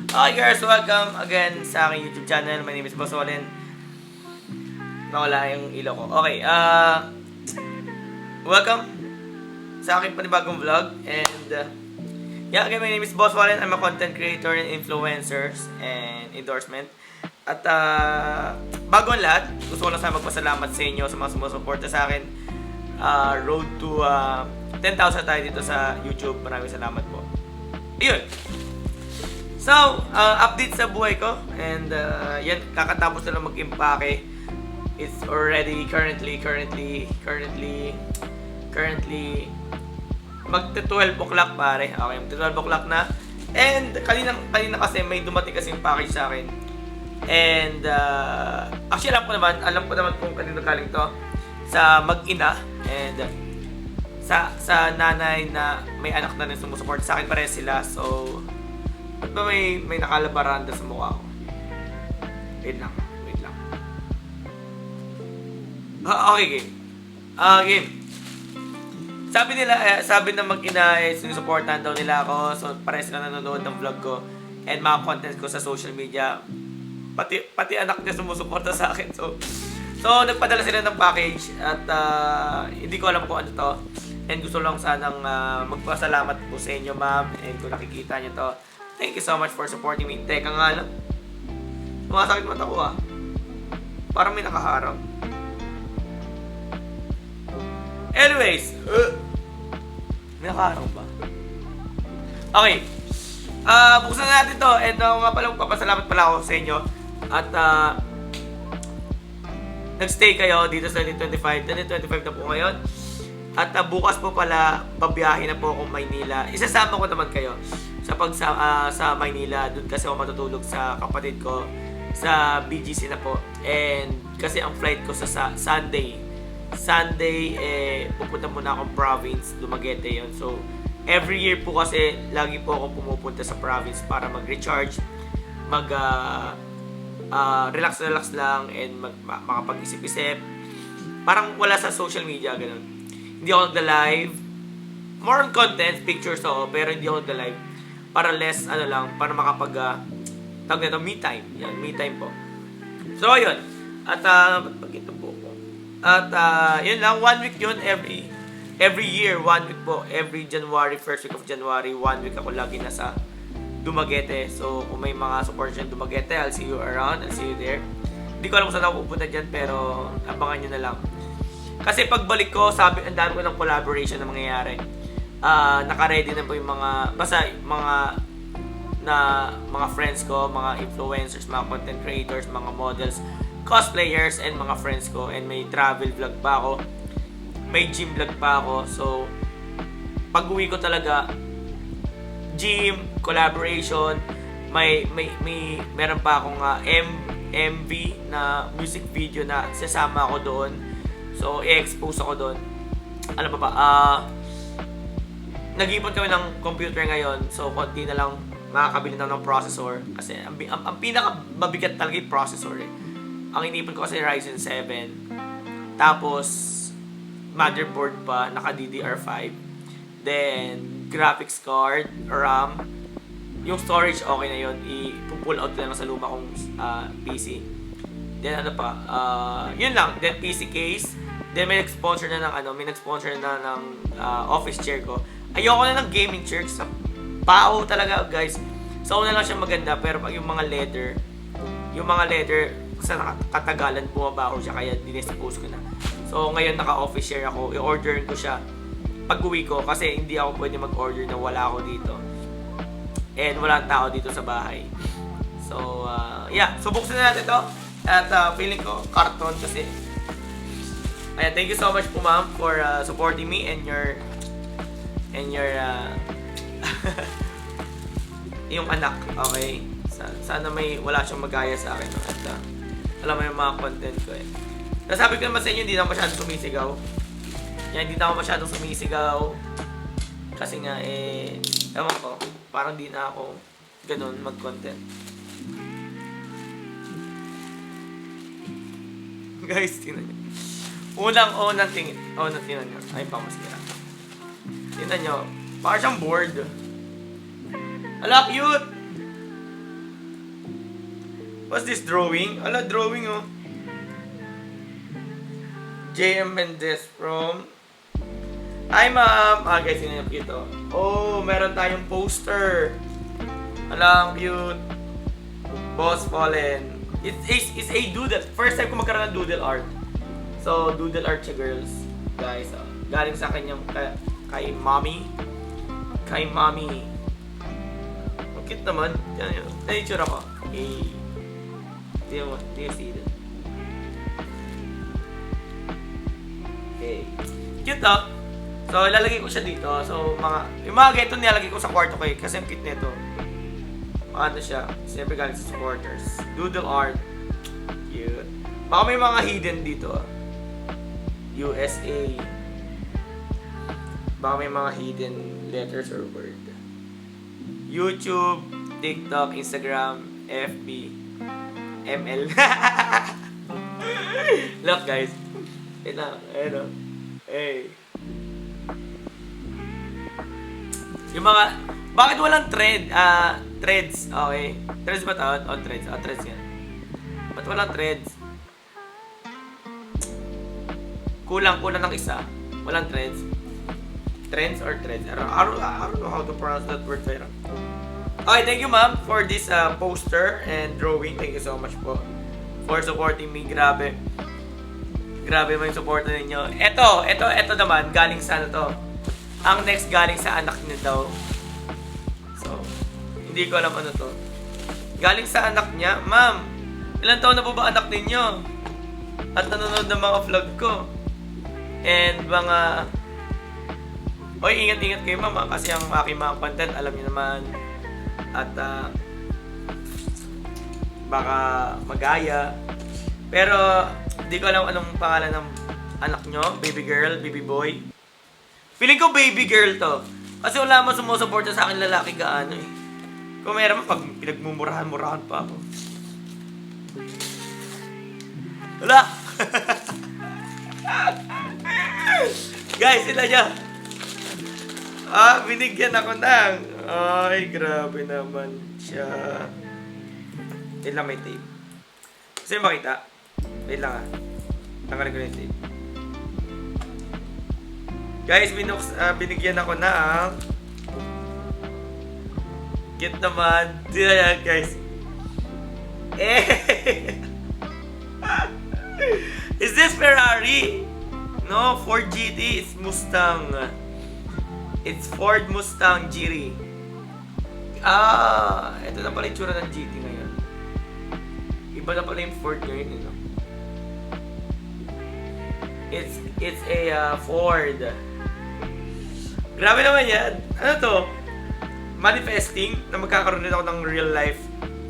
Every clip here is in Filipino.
Okay guys, welcome again sa aking YouTube channel. My name is Boss Olin. Nawala yung ilaw ko. Okay, welcome sa aking panibagong vlog. And yeah, again, my name is Boss Olin. I'm a content creator and influencers and endorsement. At bago ang lahat, gusto ko lang sana magpasalamat sa inyo sa mga sumusuporta sa akin. Road to 10,000 tayo dito sa YouTube. Maraming salamat po. Ayun. So, update sa buhay ko. And yan, kakatapos na lang mag-impake. It's already currently magte-12 o'clock pare. Okay, magte-12 o'clock na. And kanina kasi may dumating kasing package sa akin. And actually alam ko naman kung kanino galing to. Sa mag-ina and sa nanay na may anak na rin sumusupport sa akin, pare sila. So ba't ba may nakalabaranda sa mukha ko? Wait lang. Okay, game. Game. Sabi na mag-ina sinusuportahan daw nila ako. So pare sila nanonood ng vlog ko and mga content ko sa social media. Pati anak niya sumusuporta sa akin. So nagpadala sila ng package at hindi ko alam kung ano to. And gusto lang sanang magpasalamat po sa inyo, ma'am. And kung nakikita niyo to, thank you so much for supporting me. Teka nga lang. Sumasakit mata ko ah. Parang may nakaharap. Anyways. May nakaharap ba? Okay. Buksan na natin to. And nga pala magpapasalamat pala ako sa inyo. At nagstay kayo dito sa 2025. 2025 na po ngayon. At bukas po pala, babiyahin na po akong Maynila. Isasama ko naman kayo sa Maynila. Doon kasi ako matutulog sa kapatid ko sa BGC na po. And kasi ang flight ko sa Sunday, pupunta muna akong province, Dumaguete yon. So, every year po kasi, lagi po ako pumupunta sa province para mag-recharge, relax lang, and makapag-isip-isip. Parang wala sa social media, ganun. Hindi ako nagda-live. More on content, pictures ako, pero hindi ako nagda-live. Para less, para tawag nito, me time. Yan, me time po. So, yun. At, pagkita po ko. At, yun lang, 1 week yun, every year, 1 week po. Every January, first week of January, 1 week ako lagi nasa Dumaguete. So, kung may mga supporters dyan Dumaguete, I'll see you around, I'll see you there. Hindi ko alam kung saan ako pupunta dyan, pero abangan nyo na lang. Kasi pagbalik ko, ang dami ko ng collaboration na mangyayari. Naka-ready na po yung mga friends ko, mga influencers, mga content creators, mga models, cosplayers, and mga friends ko. And may travel vlog pa ako. May gym vlog pa ako. So, pag-uwi ko talaga, gym, collaboration, meron pa akong MV na music video na sasama ako doon. So, i-expose ako doon. Alam ba? Nag-ipon kami ng computer ngayon. So, konti na lang makakabili na ng processor. Kasi, ang pinaka-mabigat talaga yung processor eh. Ang inipon ko kasi Ryzen 7. Tapos, motherboard pa, naka DDR5. Then, graphics card, RAM. Yung storage, okay na yun. I-pull out ko na lang sa luma kong PC. Then, yun lang. Then, PC case. Then may nag-sponsor na ng office chair ko. Ayoko na ng gaming chair sa pao talaga, guys. So una lang siya maganda, pero pag yung mga leather sa katagalan bumabaho siya, kaya dinispose ko na. So ngayon naka-office chair ako. I-orderin ko siya pag-uwi ko kasi hindi ako pwede mag-order na wala ako dito. And walang tao dito sa bahay. So yeah, so buksan na natin to. At feeling ko karton kasi. Ayan, thank you so much po, ma'am, for supporting me and your yung anak, okay? Sana wala siyang magaya sa akin. At alam mo yung mga content ko eh. Nasabi ko naman sa inyo, hindi na ako masyadong sumisigaw. Yan, hindi na ako masyadong sumisigaw. Kasi nga ewan ko, parang di na ako ganun mag-content. Guys, tingnan nyo. Unang tingin nyo. Ay, pamasira. Tingnan nyo. Parang siyang bored. Ala, cute! What's this drawing? Ala, drawing oh. JM Mendez from... Hi ma'am! Guys, yun yung cute oh. Oh, meron tayong poster. Ala, ang cute. Boss Fallen. It's a doodle. First time ko magkaroon ng doodle art. So, doodle art siya, girls. Guys, galing sa akin yung kay mommy. Kay mommy. Ang cute naman. Yan yun. Na-nature ako. Okay. Do you see that? Okay. Cute oh. So, ilalagay ko siya dito. So, yung mga geto nilalagay ko sa kwarto ko kasi ang cute nito. Ano siya? Siyempre galing sa supporters. Doodle art. Cute. Baka may mga hidden dito. USA. Baka may mga hidden letters or word. YouTube, TikTok, Instagram, FB, ML. Look guys. Ito. Ayun o. Hey. Yung mga... Bakit walang threads? Okay. Threads ba tawag? On threads. Threads yan. Ba't walang threads? Kulang ng isa. Walang threads. Trends or threads? I don't know how to pronounce that word. Okay, thank you ma'am for this poster and drawing. Thank you so much po for supporting me. Grabe. Grabe mo yung support ninyo. Ito naman. Galing sa ano to. Ang next galing sa anak niya daw. So, hindi ko alam ano to. Galing sa anak niya. Ma'am, ilang taon na po ba anak ninyo? At nanonood ng mga vlog ko. And mga... Oy, ingat-ingat kayo ma'am kasi ang aking mga content, alam niyo naman. At baka magaya. Pero, hindi ko alam anong pangalan ng anak nyo. Baby girl, baby boy. Feeling ko baby girl to. Kasi wala mo sumusuporta sa akin lalaki gaano eh. Kung meron pag pinagmumurahan-murahan pa ako. Wala! Guys, sila niya. Binigyan ako ng... Ay, grabe naman siya. Wait lang, may tape. Gusto nyo makita? Wait lang tanggalin ko yung tape. Guys, binigyan ako ng... Cute naman. Yan, guys. Is this Ferrari? No, Ford GT. It's Mustang. It's Ford Mustang GT. Ito na pala yung tsura ng GT ngayon. Iba na pala yung Ford ngayon, you know? It's a Ford. Grabe naman yan. Ano to? Manifesting na magkakaroon din ako ng real life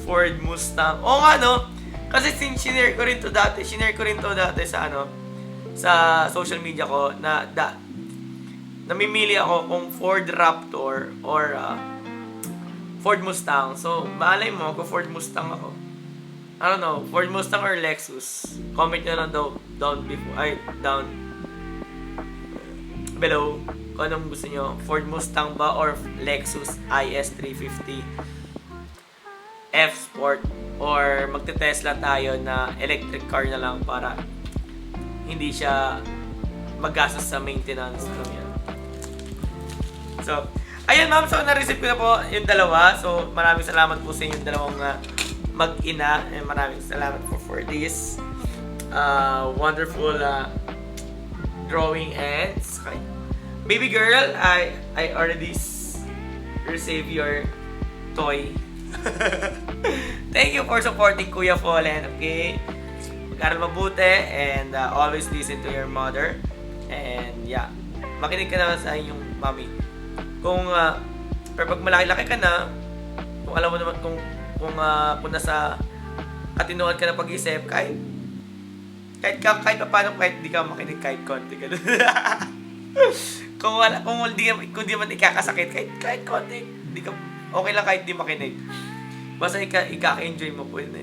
Ford Mustang. Oo nga no? Kasi sinare ko rin to dati sa sa social media ko na namimili ako kung Ford Raptor or Ford Mustang. So, malay mo kung Ford Mustang ako. I don't know, Ford Mustang or Lexus. Comment nyo lang down below kung anong gusto nyo. Ford Mustang ba or Lexus IS350 F Sport, or magte-Tesla tayo na electric car na lang para hindi siya maggastos sa maintenance. Alam yan. So, ayun ma'am, so na-receive ko na po yung dalawa. So, maraming salamat po sa inyong dalawang mag-ina. And maraming salamat po for this wonderful drawing and okay. Baby girl, I already received your toy. Thank you for supporting Kuya Fallen, okay? Mag-aral mabuti and always listen to your mother. And yeah, makinig ka naman sa inyong mommy. Kung pag malaki-laki ka na, kung alam mo naman kung nasa katinuan ka na pag-isip, kahit paano, kahit di ka makinig, kahit konti ka kung di man ikakasakit, kahit konti, okay lang kahit di makinig. Basta ika-enjoy mo po yun.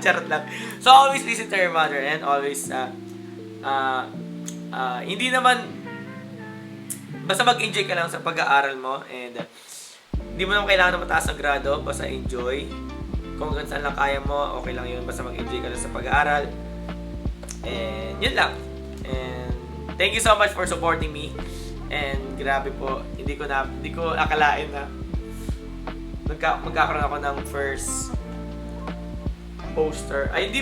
Charot lang. So, always listen to your mother and always, hindi naman, basta mag-enjoy ka lang sa pag-aaral mo and hindi mo naman kailangan na mataas ang grado, basta enjoy. kung hanggang saan lang kaya mo, okay lang yun. Basta mag-enjoy ka lang sa pag-aaral. And yun lang. And thank you so much for supporting me. And grabe po, hindi ko akalain na magkakaroon ako ng first poster. Ay, hindi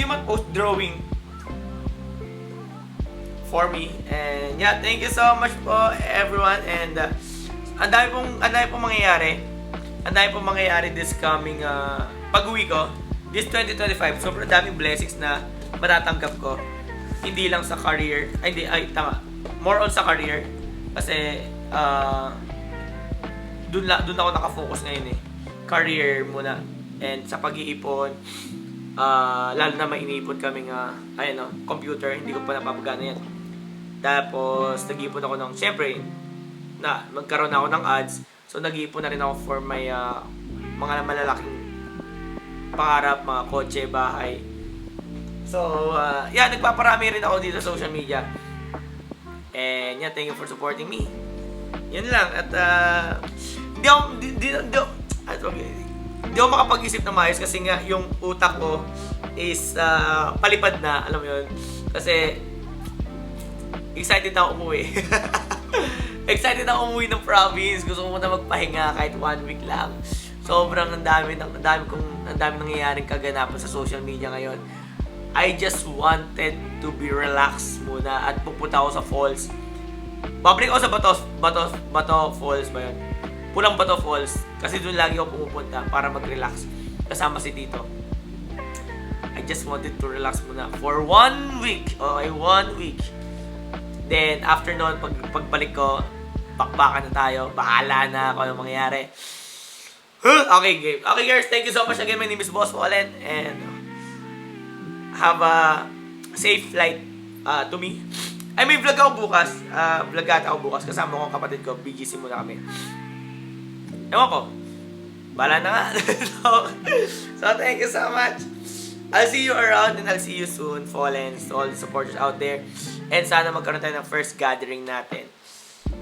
man post, drawing for me. And yeah, thank you so much po everyone. And ang dami pong mangyayari. Ang dami pong mangyayari this coming pag-uwi ko. This 2025, sobrang daming blessings na matatanggap ko. Hindi lang sa career. Tama. More on sa career. Kasi dun ako nakafocus ngayon eh. Career muna. And sa pag-iipon, lalo na may iniipon kaming computer. Hindi ko pa napapagana yan. Tapos nag-iipon ako ng, syempre, magkaroon ako ng ads. So nag-iipon na rin ako for my mga malalaking pangarap, mga kotse, bahay. So, nagpaparami rin ako dito sa social media. And yeah, thank you for supporting me. Yan lang. At hindi ako makapag-isip na maayos kasi nga yung utak ko is palipad na, alam mo yun. Kasi excited na ako umuwi. Excited na ako umuwi ng province. Gusto ko muna magpahinga kahit 1 week lang. Sobrang ang dami nangyayaring kaganapan sa social media ngayon. I just wanted to be relaxed muna at pupunta ako sa falls. Babalik ako sa Bato Falls ba yun? Pulang Bato Falls. Kasi doon lagi ako pumupunta para mag-relax. Kasama si Tito. I just wanted to relax muna for 1 week. Okay, 1 week. Then, after nun, pagbalik ko, bakbakan na tayo. Bahala na kung anong mangyayari. Okay, game. Okay, guys. Thank you so much again. My name is Boss Wallen. And have a safe flight to me. Ay, may vlog ako bukas. Vlog ako bukas. Kasama ko ang kapatid ko. BGC muna kami. Ewan ko. Bahala na nga. So, thank you so much. I'll see you around and I'll see you soon, Fallen, to all the supporters out there. And sana magkaroon tayo ng first gathering natin.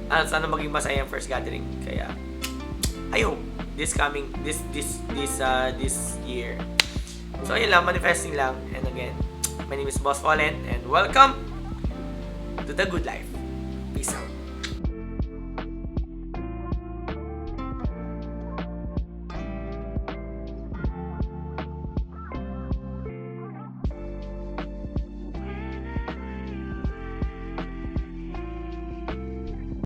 Sana maging masaya ang first gathering. Kaya, I hope this year. So, yun lang, manifesting lang. And again, my name is Boss Fallen and welcome to the good life. Peace out.